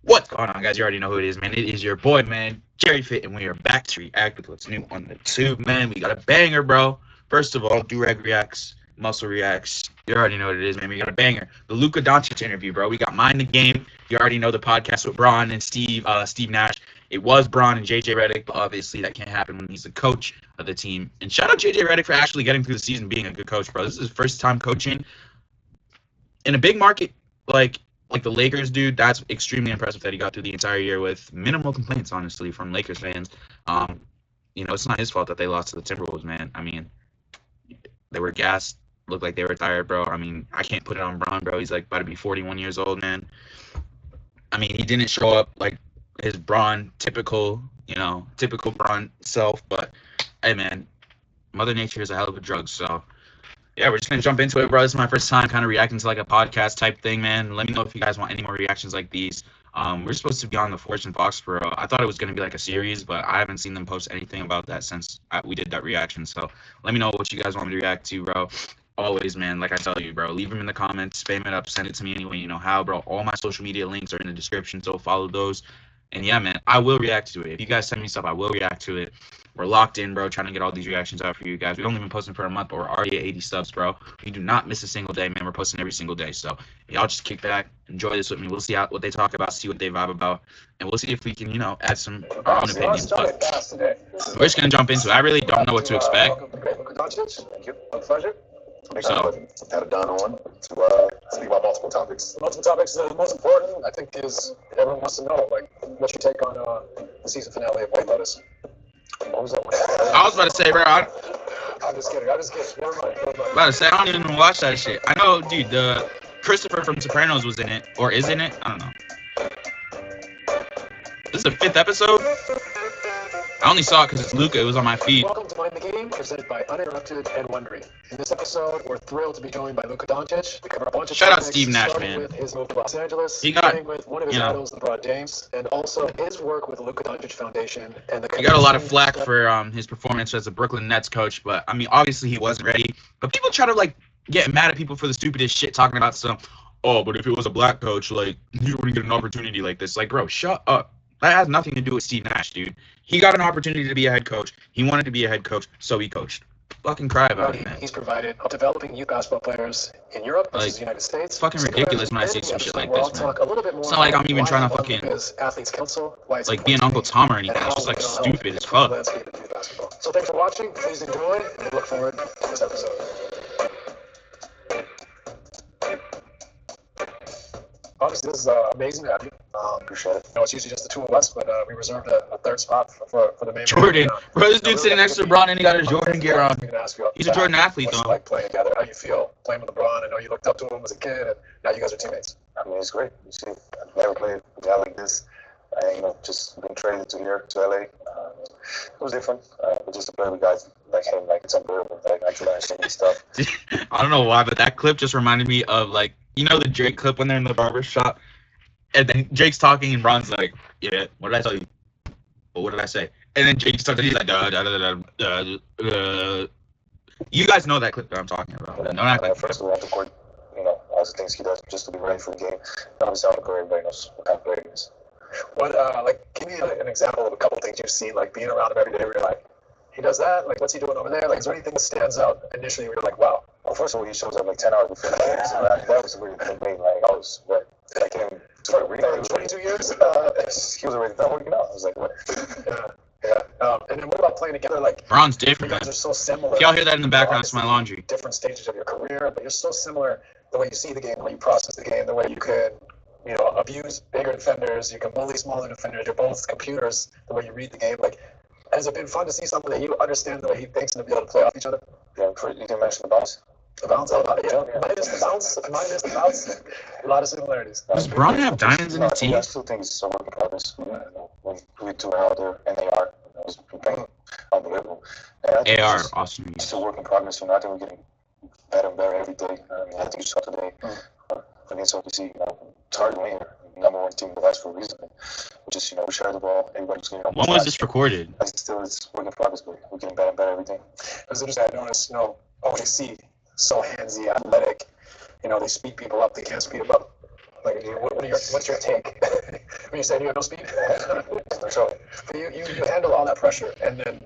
What's going on, guys? You already know who it is, man. It is your boy, man, Jerry Fit, and we are back to react with what's new on the tube, man. We got a banger, bro. First of all, Durag reacts, Muscle reacts. You already know what it is, man. We got a banger. The Luka Dončić interview, bro. We got Mind the Game. You already know the podcast with Bron and Steve Nash. It was Bron and JJ Redick, but obviously that can't happen when he's the coach of the team. And shout out JJ Redick for actually getting through the season being a good coach, bro. This is his first time coaching in a big market like the Lakers, dude. That's extremely impressive that he got through the entire year with minimal complaints, honestly, from Lakers fans. It's not his fault that they lost to the Timberwolves, man. I mean, they were gassed, looked like they were tired, bro. I mean, I can't put it on Bron, bro. He's like about to be 41 years old, man. I mean, he didn't show up like his Bron typical Bron self, but hey, man, Mother Nature is a hell of a drug, so yeah, we're just going to jump into it, bro. This is my first time kind of reacting to like a podcast type thing, man. Let me know if you guys want any more reactions like these. We're supposed to be on the Forge and Foxborough. I thought it was going to be like a series, but I haven't seen them post anything about that since we did that reaction. So let me know what you guys want me to react to, bro. Always, man, like I tell you, bro, leave them in the comments, spam it up, send it to me any way you know how, bro. All my social media links are in the description, so follow those. And yeah, man, I will react to it. If you guys send me stuff, I will react to it. We're locked in, bro, trying to get all these reactions out for you guys. We've only been posting for a month, but we're already at 80 subs, bro. We do not miss a single day, man. We're posting every single day. So y'all just kick back, enjoy this with me. We'll see what they talk about, see what they vibe about, and we'll see if we can, add some our own opinions. But we're just going to jump into it. I really don't know what to expect. Luka Dončić. Thank you. My pleasure. So, had a done on to speak about multiple topics. Multiple topics. The most important, I think, is everyone wants to know, like, what's your take on the season finale of White Lotus? What was that one? I was about to say, bro. I'm just kidding. Never mind. About to say, I don't even watch that shit. I know, dude. The Christopher from Sopranos was in it, or is in it. I don't know. This is the 5th episode. I only saw it because it's Luka. It was on my feed. Welcome to Mind the Game, presented by Uninterrupted and Wondery. In this episode, we're thrilled to be joined by Luka Dončić. We cover a bunch of Shout out topics, Steve Nash, man. With his move to Los Angeles, He got, with one of his idols, LeBron James, and also his work with the Luka Dončić Foundation. And he got a lot of flack for his performance as a Brooklyn Nets coach, but I mean, obviously he wasn't ready. But people try to like get mad at people for the stupidest shit, talking about some. Oh, but if it was a black coach, like you wouldn't get an opportunity like this. Like, bro, shut up. That has nothing to do with Steve Nash, dude. He got an opportunity to be a head coach. He wanted to be a head coach, so he coached. Fucking cry about it, man. He's provided developing youth basketball players in Europe versus the United States. It's fucking ridiculous when I see some shit like this, man. It's not like I'm even trying to fucking athletes council, like be an Uncle Tom or anything. It's just like stupid as fuck. So thanks for watching. Please enjoy, and look forward to this episode. Obviously, this is amazing to have you. Appreciate it. It's usually just the two of us, but we reserved a third spot for the main Jordan. Bro, this dude's sitting next to LeBron and he got his Jordan gear on. He's a Jordan athlete, though. Like playing together. How you feel playing with LeBron? I know you looked up to him as a kid, and now you guys are teammates. I mean, it's great. You see, I've never played a guy like this. Just being traded to LA. It was different, but just to play with guys like him, like it's unbelievable. Like actually understanding stuff. I don't know why, but that clip just reminded me of like the Drake clip when they're in the barber shop, and then Drake's talking and Bron's like, "Yeah, what did I tell you? Well, what did I say?" And then Jake starts, he's like, You guys know that clip that I'm talking about. Don't act like first of all, on the court, all the things he does just to be ready for the game. Obviously, on the court, everybody knows what kind of player he is. What, give me an example of a couple things you've seen, like being around him every day where you're like, he does that, like what's he doing over there? Like, is there anything that stands out initially where you're like, wow? Well, first of all, he shows up like 10 hours before the game, so that was really for me. Like, I was, I came to a read. 22 years? He was already done working out. I was like, what? Yeah. And then what about playing together? Like, Bron's different, man. You're so similar. If y'all hear that in the background, it's my laundry. Different stages of your career, but you're so similar. The way you see the game, the way you process the game, the way you could, abuse bigger defenders, you can bully smaller defenders. You're both computers. The way you read the game, like, has it been fun to see someone that you understand the way he thinks and to be able to play off each other? Yeah, you didn't mention the bounce. The bounce, minus the bounce, a lot of similarities. Does Bron have diamonds in his team? I still think it's a work in progress. When we two are out there, and AR was playing unbelievable. AR, awesome. It's a work in progress. I think we're getting better and better every day. I think you saw today. Against OKC, it's hard to win here. Number one team in the West for a reason. We just, we share the ball. Everybody's getting on. When was this recorded? Still, it's work in progress, but we're getting better and better every day. As interesting, I noticed, OKC, so handsy, athletic. They speed people up. They can't speed them up. Like, what's your take? When you say you have no speed, For sure. but you handle all that pressure, and then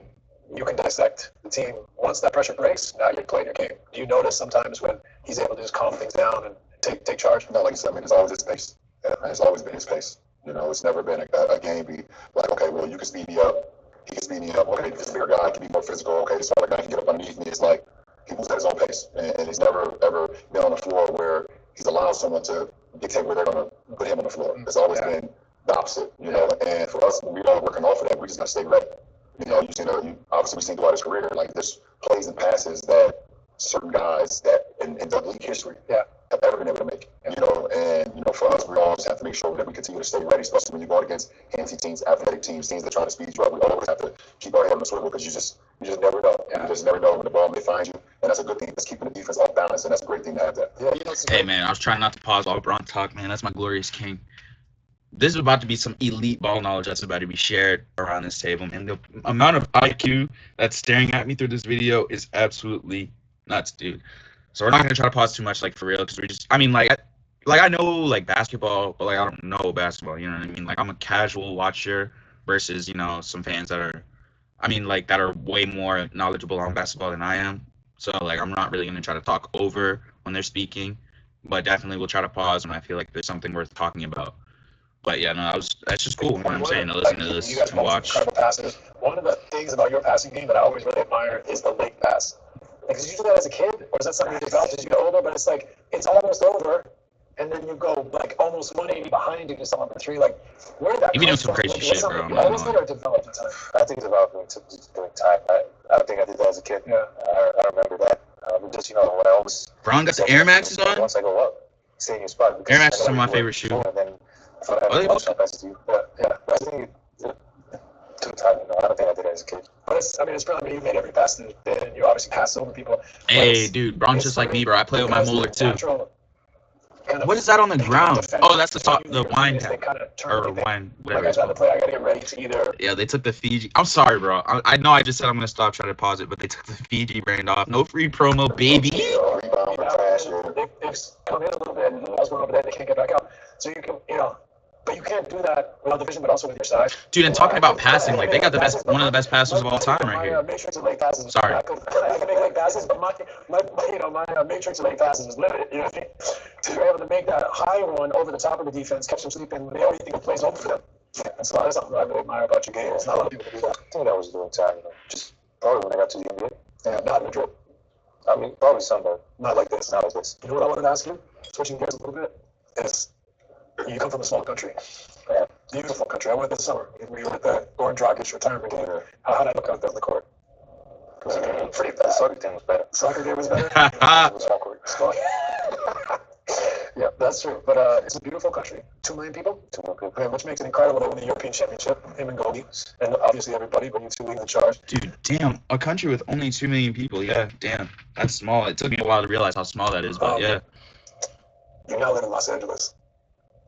you can dissect the team. Once that pressure breaks, now you're playing your game. Do you notice sometimes when he's able to just calm things down and take charge? No, like you said, I mean, it's always his pace. Yeah, it's always been his pace. You know, it's never been a game be like, okay, well, you can speed me up. He can speed me up. Okay, this bigger guy can be more physical. Okay, this other guy can get up underneath me. It's like he moves at his own pace, and he's never ever been on the floor where he's allowed someone to dictate where they're going to put him on the floor. It's always been the opposite, you know. And for us, we are working off of that. We just got to stay ready. You know, obviously we've seen throughout his career, like there's plays and passes that certain guys that in the league history have ever been able to make. You know, and you know, for us, we always have to make sure that we continue to stay ready, especially when you're going against handsy teams, athletic teams that try to speed you up. We always have to keep our head on the swivel because you just never know. You just never know when the ball may find you, and that's a good thing. That's keeping the defense off balance, and that's a great thing to have that. Yeah, you know, Hey man, I was trying not to pause while LeBron talk, man. That's my glorious king. This is about to be some elite ball knowledge that's about to be shared around this table, man. The amount of IQ that's staring at me through this video is absolutely nuts, dude. So we're not gonna try to pause too much, like for real, because we just, I mean, like I know like basketball, but like I don't know basketball. You know what I mean? Like I'm a casual watcher versus some fans that are, I mean, like that are way more knowledgeable on basketball than I am. So like I'm not really gonna try to talk over when they're speaking, but definitely we'll try to pause when I feel like there's something worth talking about. But yeah, no, that's just cool. You know what I'm saying? To listen to this, you guys to both watch. incredible passers. One of the things about your passing game that I always really admire is the late pass. Like, did you do that as a kid, or is that something you developed as you get older? But it's like it's almost over, and then you go like almost 180 behind into someone for three. Like, where did that You be come doing some from? crazy Like, shit, something bro. you always did or developed in time? I think it's about doing time. I don't think I did that as a kid. Yeah. I remember that. Just when I always. Braun got the Air Maxes on. Once I go up, stay in your spot. Air Maxes are my favorite shoe. And then if I have a shot passes to you. Yeah. I think too time. I don't think I did it as a kid. But it's probably you made every pass that you did, and you obviously passed over people. Hey, dude, Braun's just like me, bro. I play with my molar too. What is that on the ground? Oh, that's the wine tap. Or wine, whatever it's called. I gotta get ready to either. Yeah, they took the Fiji. I'm sorry, bro. I know I just said I'm gonna stop trying to pause it, but they took the Fiji brand off. No free promo, baby. They've come in a little bit, and I was going over there. They can't get back out. So you can, but you can't do that without the vision, but also with your size. Dude, and talking about passing, like they got one of the best passes of all time right here. My matrix of late passes. Sorry. I can make late passes, but my matrix of late passes is limited. You know what I mean? So you're able to make that high one over the top of the defense, catch them sleeping when they already think it plays over for them. That's something that I really admire about your game. It's not a lot of people can do that. I think that was doing time. Just probably when I got to the NBA. Yeah, not in Madrid. I mean, probably some, but Not like this. not like this. You know what I wanted to ask you? Switching gears a little bit. Is you come from a small country. Yeah. Beautiful country. I went this summer. We were at the Goran Dragic retirement game. How did I look out there on the court? Pretty bad. Soccer team was better. Soccer game was better? It was small court. Yeah, that's true. But it's a beautiful country. 2 million people? 2 million people. Okay, which makes it incredible that win the European Championship, him and Goldie, and obviously everybody, but you two leading the charge. Dude, damn, a country with only 2 million people. Yeah, damn, that's small. It took me a while to realize how small that is, but yeah. You now live in Los Angeles.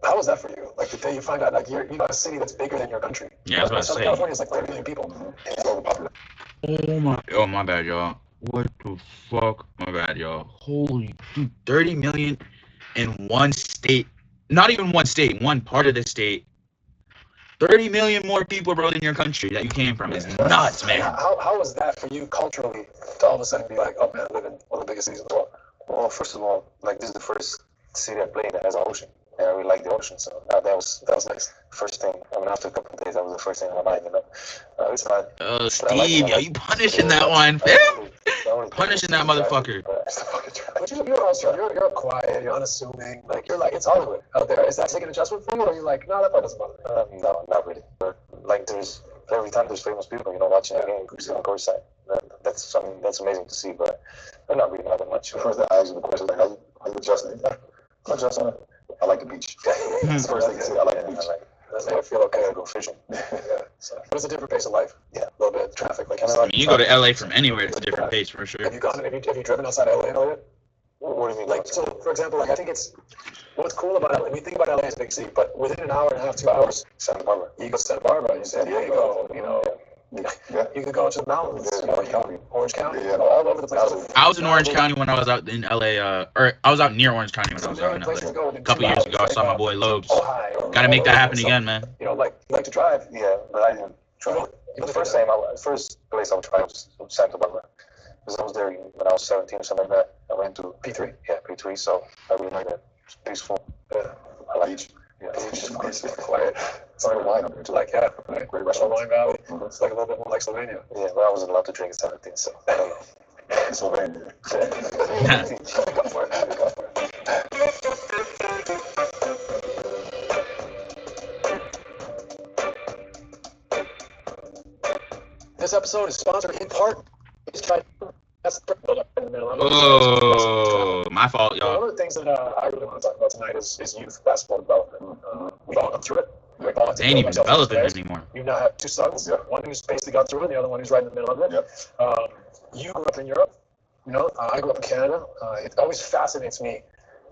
How was that for you? Like the day you find out, like you're a city that's bigger than your country. Yeah, I was about to Southern say. California is like 30 million people. It's overpopulated. Oh my bad, y'all. What the fuck? My bad, y'all. Holy, dude, 30 million in one state. Not even one state, one part of the state. 30 million more people, bro, than your country that you came from is nuts, man. How was that for you culturally to all of a sudden be like, oh man, I live in one of the biggest cities in the world? Well, first of all, like this is the first city I played that has an ocean. And I really like the ocean, so that was nice. First thing, after a couple of days, that was the first thing on my mind, It's not. Oh, Steve, yo, you punishing that one, fam? Punishing that motherfucker. But you're also, you're quiet, you're unassuming, you're like, it's Hollywood out there. Is that taking adjustment for you, or are you like, no, that part doesn't bother me? No, not really. But every time there's famous people, watching the game, sitting on the courtside. That's amazing to see, but I'm not really not that much. First, I asked you the question, like, how you adjusting? I'm adjusting. I like the beach. That's the first thing I say. I like the beach. That's how I feel okay. I go fishing. Yeah. So, but it's a different pace of life. Yeah. A little bit of traffic. Like I mean, you go to LA from anywhere, it's a different pace for sure. Have you driven outside LA at all yet? What do you mean? Like, so, for example, I think what's cool about LA, we think about LA as a big city, but within an hour and a half, 2 hours, Santa Barbara. you go to Santa Barbara, you San Diego, Yeah. You could go to the mountains, Orange County, all over the place. I was in Orange County when I was out in LA, or I was out near Orange County when I was out in LA. A couple years ago, I saw my boy Lobes. Got to make that happen again, man. Like to drive. Yeah, but I didn't try. The first place I would try was Santa Barbara. Because I was there when I was 17 or something like that. I went to P3. Yeah, P3, so I really like it. It's peaceful. Yeah. I like Beach. Yeah, It's quiet. It's like a wine up there, too. Like, Great Russell restaurant. Wine Valley. Mhm. It's like a little bit more like Slovenia. yeah, but I wasn't allowed to drink at 17, so I don't know. Pennsylvania. Go for it. Go for it. This episode is sponsored in part. That's the in the middle of it. Oh, my fault, One y'all. of the things that I really want to talk about tonight is youth basketball development. We've all gone through it. We've all had to They ain't even build ourselves developing in ways. anymore. You now have two sons. Yeah. One who's basically gone through it, and the other one who's right in the middle of it. Yep. You grew up in Europe. I grew up in Canada. It always fascinates me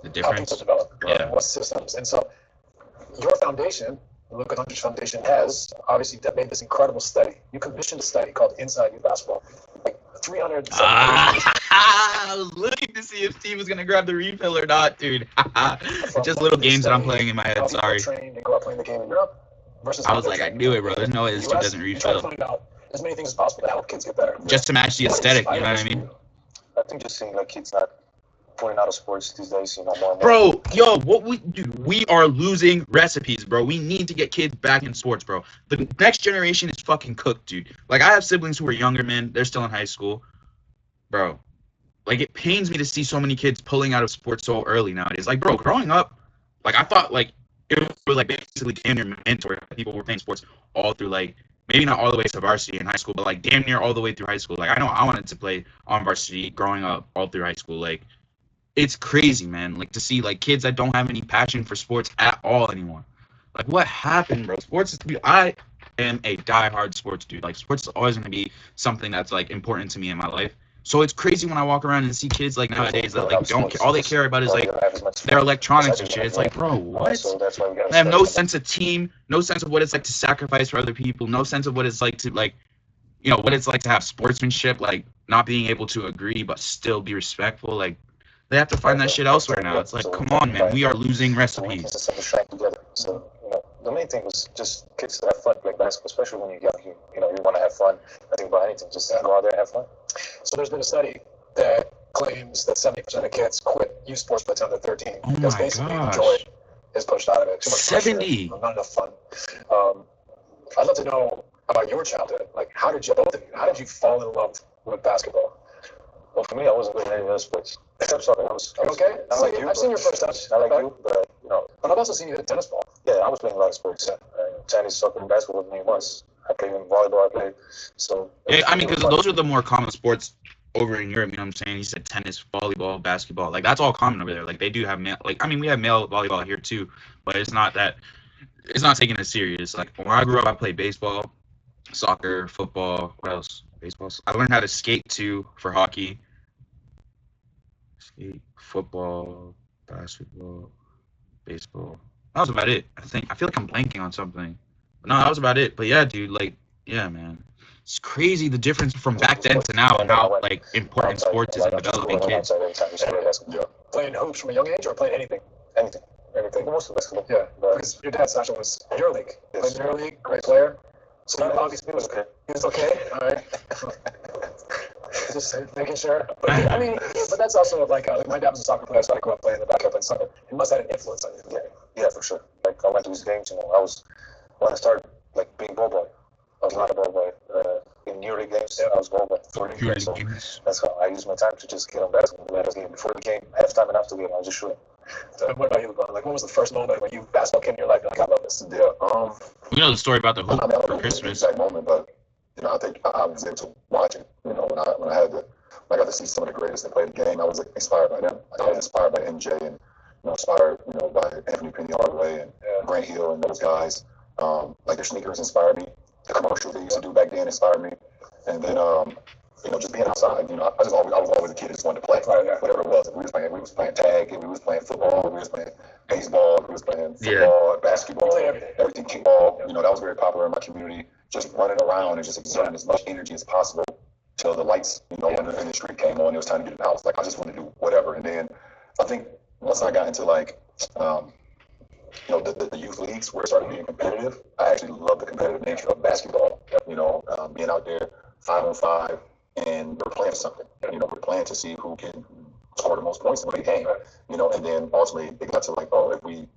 The how people difference. develop, Yeah. what systems. And so your foundation, the Luka Dončić Foundation, has obviously made this incredible study. You commissioned a study called Inside Youth Basketball. Like 300. I was looking to see if Steve was gonna grab the refill or not, dude. Just little games that I'm playing in my head. How people Sorry. trained and grow up playing the game in Europe versus I was like, I knew it, bro. There's no way this dude US, doesn't you try to refill. find out as many things as possible to help kids get better. Just to match the aesthetic, you know what I mean? I think just seeing like kids not pulling out of sports these days, more and more. Bro, yo, we are losing recipes, bro. We need to get kids back in sports, bro. The next generation is fucking cooked, dude. Like, I have siblings who are younger, man. They're still in high school. Bro, like, it pains me to see so many kids pulling out of sports so early nowadays. Like, bro, growing up, like, I thought, like, it was, like, basically damn near mandatory. People were playing sports all through, like, maybe not all the way to varsity in high school, but, like, damn near all the way through high school. Like, I know I wanted to play on varsity growing up all through high school. Like, it's crazy, man. Like, to see, like, kids that don't have any passion for sports at all anymore. Like, what happened, bro? Sports is, I am a diehard sports dude. Like, sports is always going to be something that's, like, important to me in my life. So it's crazy when I walk around and see kids, like, nowadays that, like, don't care. All they care about is, like, their electronics and shit. It's like, bro, what? So that's why we gotta They have no start- sense of team, no sense of what it's like to sacrifice for other people, no sense of what it's like to, like, what it's like to have sportsmanship, like, not being able to agree but still be respectful. Like, they have to find that shit elsewhere now. It's like, come on, man. We are losing So we can recipes. just have to train together. So, the main thing was just kids to have fun playing basketball, especially when you're young. You want to have fun. I think about anything, just go out there and have fun. So there's been a study that claims that 70% of kids quit youth sports by the time they're 13 Oh because my basically gosh. joy is pushed out of it. Too much pressure, 70. not enough fun. I'd love to know about your childhood. Like, how did you fall in love with basketball? Well, for me, I wasn't good at any other sports except soccer. I was Okay, I like you. I've seen your first touch. I like Okay. you, but But I've also seen you hit a tennis ball. yeah, I was playing a lot of sports. Tennis, soccer, and basketball with me once. I played in volleyball. I played so. Yeah, I mean, because those are the more common sports over in Europe. You know what I'm saying? He said tennis, volleyball, basketball. Like, that's all common over there. Like, they do have male. Like, I mean, we have male volleyball here too, but it's not taken as serious. Like, when I grew up, I played baseball, soccer, football. What else? Baseball. I learned how to skate too for hockey. Skate, football, basketball, baseball. That was about it. I feel like I'm blanking on something. But no, that was about it. But yeah, dude, like, yeah, man. It's crazy the difference from back then to now and how, like, important sports is in developing kids. Playing hoops from a young age or playing anything? Anything. Anything. Most of basketball. Yeah, But because your dad, Sasha, was EuroLeague. Yes. Played EuroLeague, great player. So he obviously was okay. he was okay. All right. Just making sure. But I mean, but that's also like my dad was a soccer player, so I grew up playing the backup and soccer. It must have had an influence on you. Yeah, for sure. Like I went to his games. When I started like being ball boy, I was not a ball boy. In EuroLeague games, I was ball boy. So that's how I used my time to just get on basketball. Before the game, halftime and after the game, I was just shooting. And what about you, LeBron? Like, when was the first moment when you basketball came in your life? You're like, I love this. Yeah. We know the story about the hoop I mean, I don't for know the Christmas. exact moment, but I think I was able to watch it. When I got to see some of the greatest that played the game, I was inspired by them. I was inspired by MJ and inspired by Anthony Penny Hardaway and Grant Hill and those guys. Like their sneakers inspired me. The commercials they used to do back then inspired me. And then just being outside. I was always a kid that just wanted to play, whatever it was. We was playing tag, and we was playing football, we was playing baseball, we was playing football, basketball, everything, kickball. That was very popular in my community. just running around and just exerting as much energy as possible till the lights, in the street came on. It was time to get in the house. Like, I just want to do whatever. And then I think once I got into like, the youth leagues where it started being competitive, I actually love the competitive nature of basketball. Being out there 5-on-5 and we're playing for something. We're playing to see who can score the most points in the game. And then ultimately it got to like, oh, if we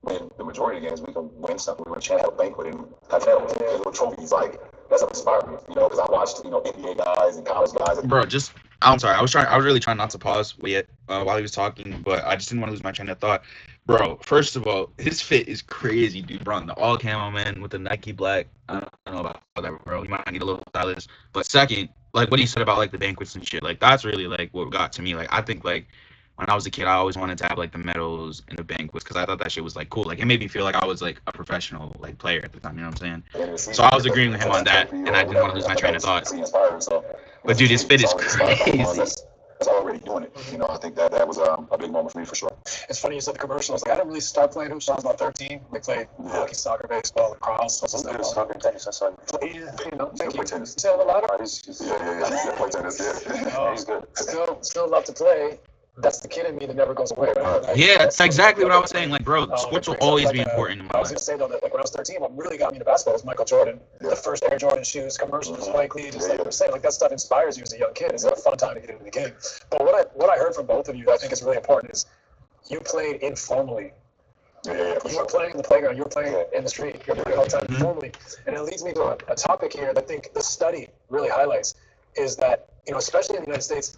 win the majority of the games, we can win something. We can have a banquet and have little trophies. Like, that's what inspired me. Because I watched NBA guys and college guys. Bro, I'm sorry. I was really trying not to pause while he was talking, but I just didn't want to lose my train of thought. Bro, first of all, his fit is crazy, dude. Bro, the all camo man with the Nike black. I don't know about that, bro. He might need a little stylist. But second, like what he said about like the banquets and shit, like that's really like what got to me. Like I think like when I was a kid, I always wanted to have like the medals and the banquets because I thought that shit was like cool. Like it made me feel like I was like a professional like player at the time. You know what I'm saying? So I was agreeing with him on that, and I didn't want to lose my train of thought. But dude, his fit is crazy. That's already doing it. I think that was a big moment for me for sure. It's funny you said the commercials. Like, I didn't really start playing hoops until I was about 13. We played hockey, soccer, baseball, lacrosse. Soccer, tennis, I saw him. Thank you. Tennis. You say a lot of Yeah. He's play tennis. Yeah. He's good. Still love to play. That's the kid in me that never goes away, right? Yeah, that's exactly what I was saying. Like, bro, sports will always be important in my I was life. going to say, though, that like when I was 13, what really got me into basketball was Michael Jordan. The first Air Jordan shoes, commercials, Spike Lee, just like I'm saying, like that stuff inspires you as a young kid. It's a fun time to get into the game. But what I heard from both of you that I think is really important is you played informally. Yeah, You were playing in the playground, you were playing in the street, you were playing all the time informally. And it leads me to a topic here that I think the study really highlights is that, especially in the United States,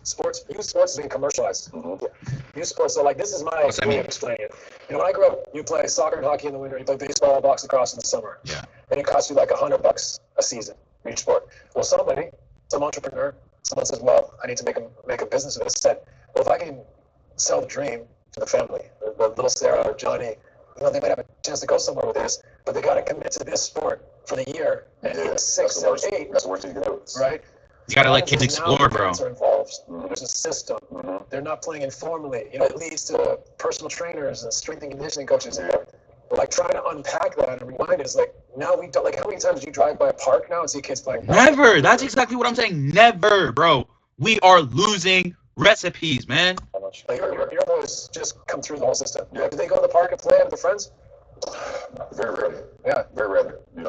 youth sports is being commercialized. Youth sports, so like this is my way of explaining it. When I grew up, you play soccer and hockey in the winter, you play baseball, box lacrosse in the summer. Yeah. And it costs you like $100 a season for each sport. Well, somebody, some entrepreneur, someone says, well, I need to make a business of this. Said, well, if I can sell the dream to the family, the little Sarah or Johnny, they might have a chance to go somewhere with this, but they got to commit to this sport for the year. And 6, 7, 8. That's the worst thing you can do. Right? You gotta let kids explore, bro. Are involved. There's a system. They're not playing informally. It leads to personal trainers and strength and conditioning coaches. We're like trying to unpack that and rewind it. It's like now we don't. Like, how many times do you drive by a park now and see kids playing? Never. That's exactly what I'm saying. Never, bro. We are losing recipes, man. Like your boys just come through the whole system. Do they go to the park and play with their friends? Very rarely. Yeah, very rarely. They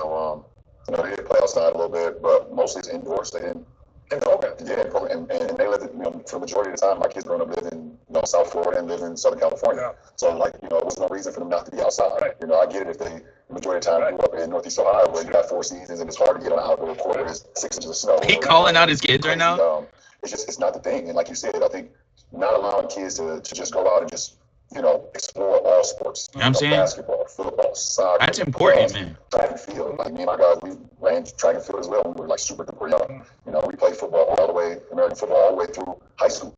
did play outside a little bit, but mostly it's indoors. They didn't. And program. Yeah, and they lived, for the majority of the time, my kids growing up lived in, South Florida and lived in Southern California. Yeah. So, like, it was no reason for them not to be outside. Right. I get it if they, the majority of the time, grew up in Northeast Ohio where you got 4 seasons and it's hard to get on an outdoor court where there's 6 inches of snow. He calling out his kids right now? It's not the thing. And like you said, I think not allowing kids to just go out and just, explore all sports. You know what I'm saying? Basketball, football, soccer. That's important, man. Track and field. Like, me and my guys, we ran track and field as well when we were, like, super duper young. We played football all the way, American football all the way through high school.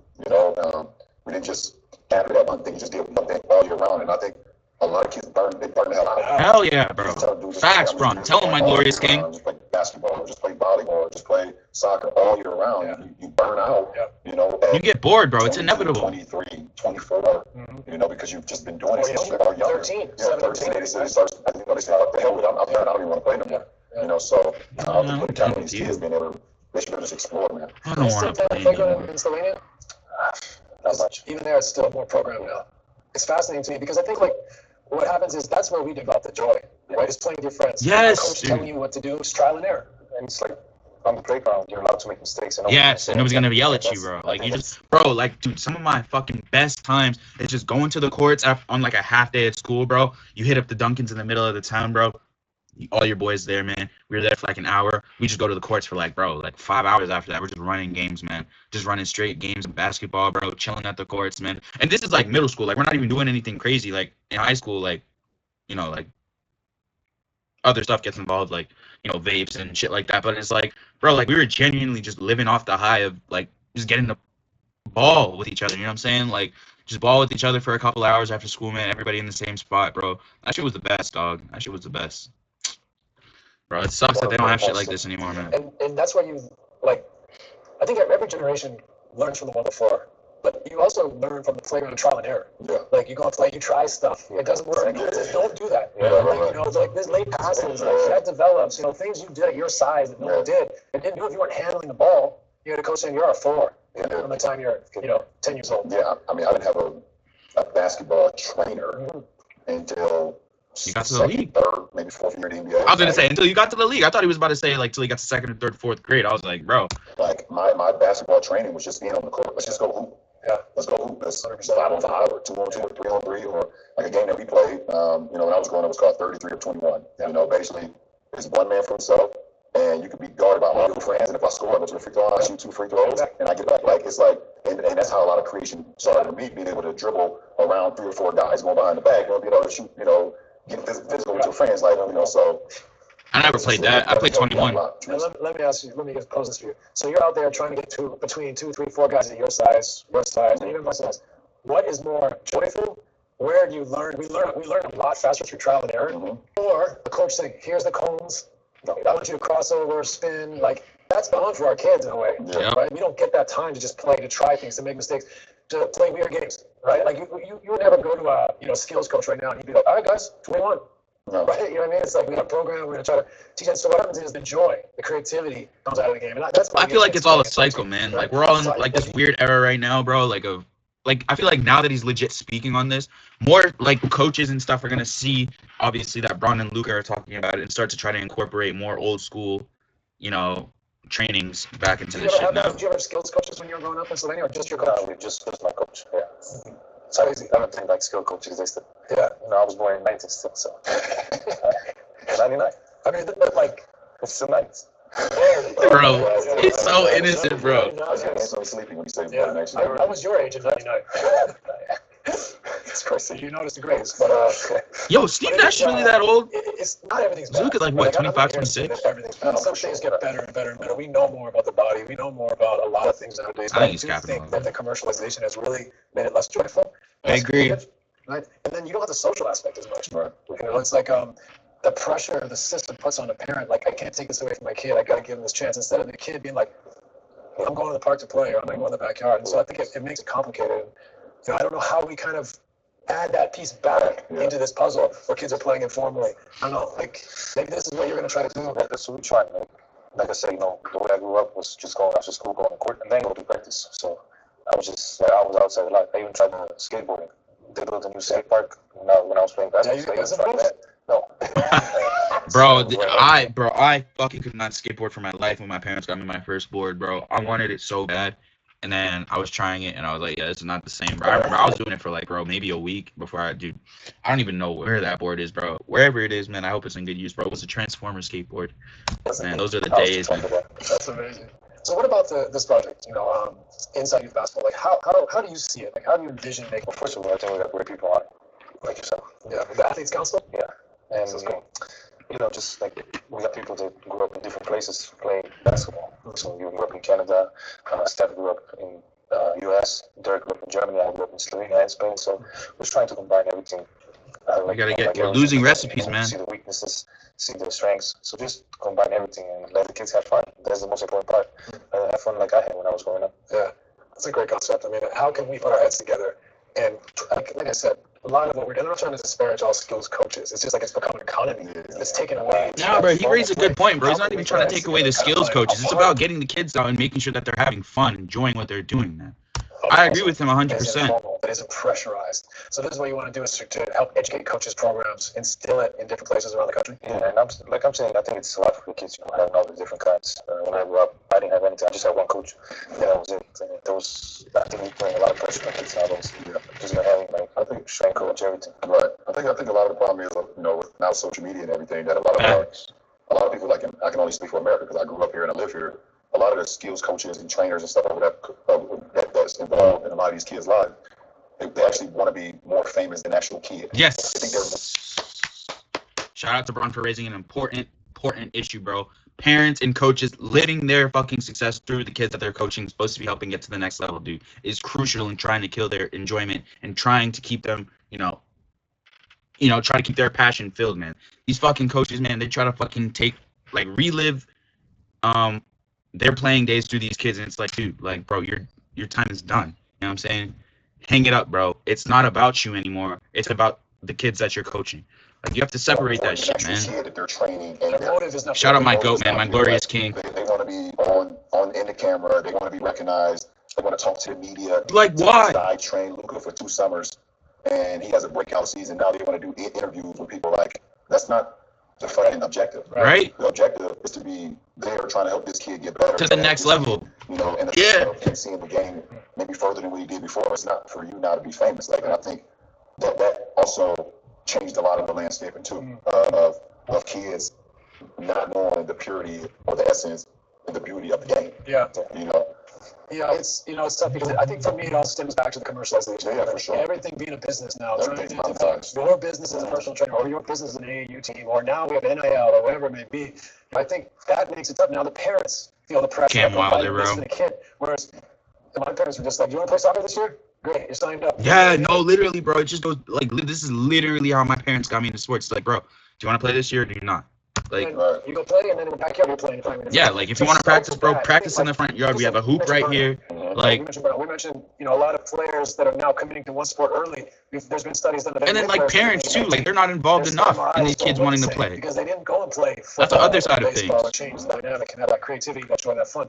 We didn't just have it at one thing. You just did one thing all year round. And I think a lot of kids burn the hell out of it. Hell yeah, bro. Facts, bro. Tell him, my glorious king. Just play basketball, just play volleyball, just play soccer all year round. Yeah. You burn out, You get bored, bro. It's inevitable. 23, 24, because you've just been doing it since you were young. 13. Yeah, 13. They say, what the hell with it? I'm done. I don't even want to play no more. So I'll just put a count on these kids being able to, they should just explore, man. I don't want to play anymore. In Slovenia? Not much. Even there, it's still more programmed now. It's fascinating to me because I think, like, what happens is that's where we develop the joy, right? Is playing with your friends. Yes. The coach telling you what to do, it's trial and error. And it's like on the playground, you're allowed to make mistakes. And yes, and nobody's gonna yell at you, bro. Like like, dude, some of my fucking best times is just going to the courts on like a half day at school, bro. You hit up the Dunkins in the middle of the town, bro. All your boys there, man. We were there for like an hour. We just go to the courts for like 5 hours after that. We're just running games, man. Just running straight games of basketball, bro. Chilling at the courts, man. And this is like middle school. Like, we're not even doing anything crazy. Like, in high school, like, like other stuff gets involved, like, vapes and shit like that. But it's like, bro, like, we were genuinely just living off the high of like just getting the ball with each other. You know what I'm saying? Like, just ball with each other for a couple hours after school, man. Everybody in the same spot, bro. That shit was the best, dog. That shit was the best. Bro, it sucks that they don't have shit like this anymore, man. And that's why I think every generation learns from the one before. But you also learn from the playground of trial and error. Yeah. Like you go and play, you try stuff. It doesn't work. Like, it says, don't do that. Yeah, like, right. you know, it's like this late passes, like that develops. You know, things you did at your size that no one did. And didn't do if you weren't handling the ball. You had a coach saying you're a 4 from the time you're, 10 years old. Yeah, I mean, I didn't have a basketball trainer until you got to the league. Third, maybe fourth year in the NBA. I was gonna say until you got to the league. I thought he was about to say like till he got to second or third, fourth grade. I was like, bro. Like my basketball training was just being on the court. Let's just go hoop. Yeah, let's go hoop. Let's 5-on-5 or 2-on-2 or 3-on-3 or like a game that we played. When I was growing up, it was called 33 or 21. Basically, it's one man for himself, and you can be guarded by all your friends. And if I score, I go to the free throw line, I shoot 2 free throws, and I get back. Like it's like, and that's how a lot of creation started for me, being able to dribble around 3 or 4 guys going behind the back, be able to shoot, get physical with your friends, like so. I never played that. I played 21. Let me ask you. Let me just pose this for you. So you're out there trying to get between 2, 3, 4 guys at your size, and even my size. What is more joyful? Where do you learn? We learn a lot faster through trial and error. Or the coach saying, "Here's the cones. I want you to cross over, spin." Like that's fun for our kids in a way, right? We don't get that time to just play, to try things, to make mistakes, to play weird games, right? Like you would never go to a skills coach right now and he'd be like, "All right, guys, 21." No. Right? You know what I mean? It's like we got a program, we're going to try to teach it. So what happens is the joy, the creativity comes out of the game. And that's I feel like it's all a cycle, man. Right? Like we're all in like this weird era right now, bro. Like I feel like now that he's legit speaking on this, more like coaches and stuff are going to see, obviously, that Bron and Luka are talking about it and start to try to incorporate more old school, trainings back into this shit now. Did you ever have skills coaches when you were growing up in Slovenia or just your coach? No, just my coach, yeah. So I don't think like skill coaches existed. Yeah. I was born in 90 still, so 99. I mean, like it's still 90s. Bro, it's so innocent, bro. He's so sleepy when he says I was your age in 99. It's crazy. You noticed the grades, but yo, Steve Nash is really that old? It's not everything's bad. Luka's like what, 25, 26? Everything's bad. Some things get better and better and better. We know more about the body. We know more about a lot of things nowadays. But I do think that the commercialization has really made it less joyful. I agree. Right? And then you don't have the social aspect as much. Right. It's like the pressure the system puts on the parent. Like, I can't take this away from my kid. I got to give him this chance. Instead of the kid being like, I'm going to the park to play, or I'm going to go in the backyard. And so I think it makes it complicated. I don't know how we kind of add that piece back into this puzzle where kids are playing informally. I don't know, like maybe this is what you're going to try to do. That's what we try. Like I said, the way I grew up was just going after school, going to court, and then go to practice. So I was outside a lot. I even tried skateboarding. They built a new skate park when I was playing basketball. Yeah, you tried that? No. I fucking could not skateboard for my life when my parents got me my first board, bro. I wanted it so bad. And then I was trying it, and I was like, yeah, this is not the same, bro. I remember I was doing it for, like, bro, maybe a week before I don't even know where that board is, bro. Wherever it is, man, I hope it's in good use, bro. It was a Transformer skateboard. Man, those are the days, man. That's amazing. So what about this project, Inside Youth Basketball? Like, how do you see it? Like, how do you envision making? Well, first of all, I think we got great people on it, like yourself. Yeah, the Athletes Council? Yeah. And, just like we got people that grew up in different places playing basketball. So you grew up in Canada, Steph grew up in US, Derek grew up in Germany, I grew up in Slovenia and Spain. So we're trying to combine everything. We're losing recipes, man. See the weaknesses, see the strengths. So just combine everything and let the kids have fun. That's the most important part. Have fun like I had when I was growing up. Yeah, that's a great concept. I mean, how can we put our heads together? And like I said, a lot of what we're doing, I'm not trying to disparage all skills coaches. It's just like it's become an economy. It's taken away. No, bro, he raised a good point, bro. He's not even trying to take away the skills coaches. It's about getting the kids out and making sure that they're having fun, enjoying what they're doing, man. I agree with him 100%. That isn't pressurized. So this is what you want to do is to help educate coaches programs, instill it in different places around the country. Yeah, and I'm saying, I think it's a lot for the kids, having all the different kinds. When I grew up, I didn't have anything. I just had one coach, and that was it. And I think we're putting a lot of pressure on kids nowadays. Yeah. Just having strength coach, everything. Right. I think a lot of the problem is, with now social media and everything, that a lot of people, like, I can only speak for America because I grew up here and I live here. A lot of the skills coaches and trainers and stuff that's involved in a lot of these kids' lives, they actually want to be more famous than actual kids. Yes. Shout out to Bron for raising an important issue, bro. Parents and coaches letting their fucking success through the kids that they're coaching, supposed to be helping get to the next level, dude, is crucial in trying to kill their enjoyment and trying to keep them, try to keep their passion filled, man. These fucking coaches, man, they try to fucking relive their playing days through these kids, and it's like, dude, like, bro, your time is done. know what I'm saying? Hang it up, bro. It's not about you anymore. It's about the kids that you're coaching. Like, you have to separate that shit, man. That they're training, and Shout out my GOAT, man, my glorious king. They want to be on in the camera. They want to be recognized. They want to talk to the media. Like, why? I trained Luka for 2 summers, and he has a breakout season. Now they want to do interviews with people. Like, that's not the fucking objective. Right? The objective is to be there trying to help this kid get better. To the next level. You know, and and seeing the game maybe further than what he did before. It's not for you now to be famous. Like, and I think that also changed a lot of the landscaping too, of kids not knowing the purity or the essence and the beauty of the game. Yeah. You know? Yeah, it's tough because I think for me it all stems back to the commercialization. Yeah, for sure. Everything being a business now. Everything's Trying to monetized. your business as a personal trainer, or your business as an AAU team, or now we have NIL or whatever it may be. I think that makes it tough. Now the parents feel the pressure. Cam Wilder, bro. For the kid, whereas my parents were just like, "You want to play soccer this year? Great, you're signed up." Yeah, no, literally, bro. It just goes like this is literally how my parents got me into sports. It's like, bro, do you want to play this year or do you not? Like, you go play, and then in the backyard you're playing. Yeah, like if you want to practice, bro, practice in the front yard. We have a hoop right here. Like, we mentioned, a lot of players that are now committing to one sport early. There's been studies done. And then like parents too, like they're not involved enough in these kids wanting to play because they didn't go and play. That's the other side of things. Change the dynamic and have that creativity, that's why that fun.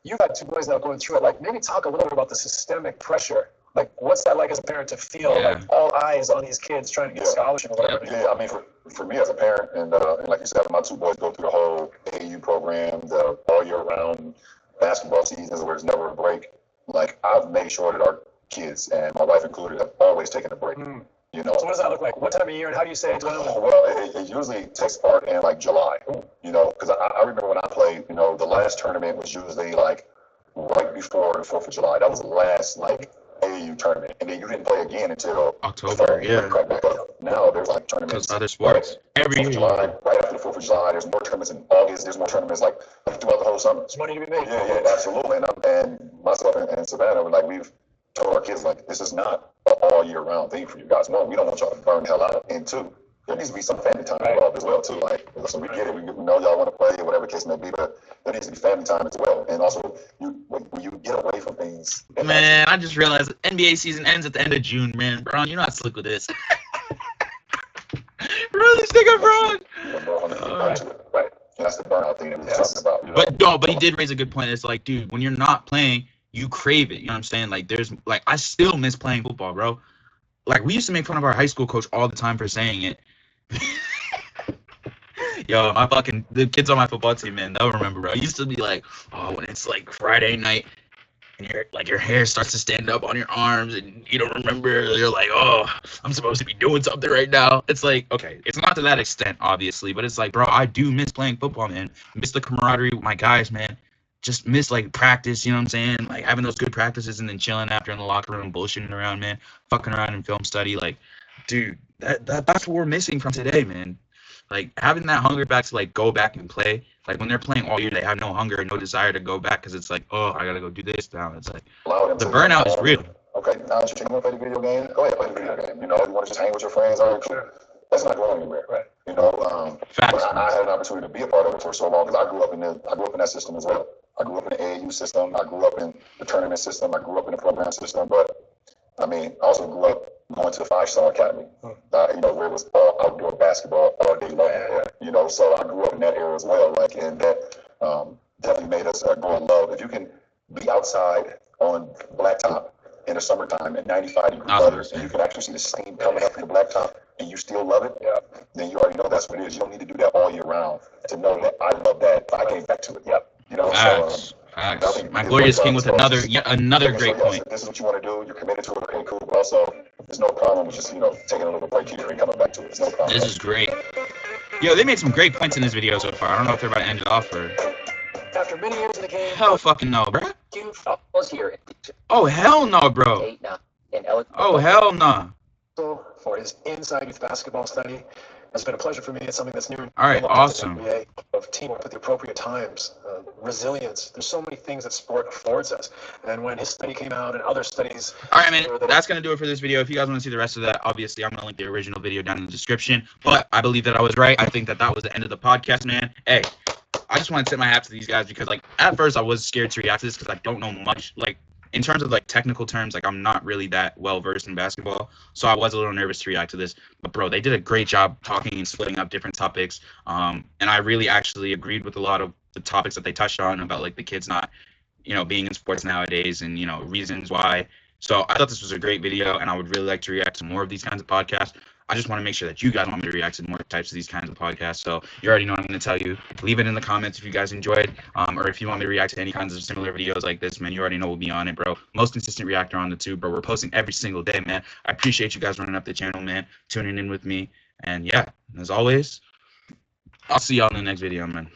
You've had 2 boys now going through it. Like, maybe talk a little bit about the systemic pressure. Like, what's that like as a parent to feel like all eyes on these kids trying to get a scholarship or whatever? Yeah, I mean, for me as a parent, and like you said, my 2 boys go through the whole AAU program, the all year round basketball seasons where there's never a break. Like, I've made sure that our kids, and my wife included, have always taken a break. You know. So what does that look like? What time of year, and how do you say it to them? Well, it usually takes part in like July. You know, because I remember when I played. You know, the last tournament was usually like right before the 4th of July. That was the last like AAU tournament, and then you didn't play again until October. Now there's like tournaments. Because other sports every year. July, right after the 4th of July, there's more tournaments in August. There's more tournaments like throughout the whole summer. There's money to be made. Yeah, absolutely. And myself and Savannah were like, we've told our kids like, this is not an all year round thing for you guys. 1, we don't want y'all to burn the hell out, and 2, there needs to be some family time involved as well too. Like, listen, we get it. We know y'all want to play, whatever the case may be, but there needs to be family time as well. And also, when you get away from things. Man, I just realized NBA season ends at the end of June, man. Bron, you're not slick with this. Really stick up, Bron. Right. That's the burnout thing that we're talking about. But he did raise a good point. It's like, dude, when you're not playing, you crave it. You know what I'm saying? Like, I still miss playing football, bro. Like, we used to make fun of our high school coach all the time for saying it. Yo, the kids on my football team, man, they'll remember, bro. I used to be like, oh, when it's like Friday night and your hair starts to stand up on your arms and you don't remember, you're like, oh, I'm supposed to be doing something right now. It's like, okay, it's not to that extent, obviously, but it's like, bro, I do miss playing football, man. Miss the camaraderie with my guys, man. Just miss like practice, you know what I'm saying? Like having those good practices and then chilling after in the locker room, bullshitting around, man. Fucking around in film study. Like, dude, that's what we're missing from today, man. Like having that hunger back to like go back and play. Like when they're playing all year, they have no hunger and no desire to go back because it's like, oh, I gotta go do this now. It's like the burnout is real. Okay, now that you want to play the video game, go ahead, play the video game. You know, you want to just hang with your friends, all right, cool. That's not going anywhere, right? You know, Facts. I had an opportunity to be a part of it for so long because I grew up in that system as well. I grew up in the AAU system. I grew up in the tournament system. I grew up in the program system. But I mean, I also grew up going to the 5-star academy. You know, where it was all outdoor basketball all day long. You know, so I grew up in that era as well. Like, and that definitely made us grow in love. If you can be outside on blacktop in the summertime at 95-degree weather, and you can actually see the steam coming up from the blacktop, and you still love it, then you already know that's what it is. You don't need to do that all year round to know that I love that. I came back to it. You know, Facts. My glorious king with another great point. This is what you want to do. You're committed to it. Okay, cool. But also, there's no problem with just taking a little break here and coming back to it. There's no problem. This is great. Yo, they made some great points in this video so far. I don't know if they're about to end it off or. After many years in the game, hell fucking no, bro. Was here. Oh hell no, bro. Oh hell no. For his inside youth basketball study. It's been a pleasure for me. It's something that's new. All right, awesome. Of teamwork at the appropriate times, resilience. There's so many things that sport affords us. And when his study came out and other studies. All right, man. That's going to do it for this video. If you guys want to see the rest of that, obviously, I'm going to link the original video down in the description. But I believe that I was right. I think that was the end of the podcast, man. Hey, I just want to tip my hat to these guys because, like, at first I was scared to react to this because I don't know much. Like, in terms of like technical terms, like I'm not really that well versed in basketball, so I was a little nervous to react to this. But bro, they did a great job talking and splitting up different topics. And I really actually agreed with a lot of the topics that they touched on about like the kids not, being in sports nowadays and reasons why. So I thought this was a great video, and I would really like to react to more of these kinds of podcasts. I just want to make sure that you guys want me to react to more types of these kinds of podcasts. So you already know what I'm going to tell you. Leave it in the comments if you guys enjoyed, or if you want me to react to any kinds of similar videos like this, man. You already know we'll be on it, bro. Most consistent reactor on the tube, bro. We're posting every single day, man. I appreciate you guys running up the channel, man, tuning in with me. And yeah, as always, I'll see y'all in the next video, man.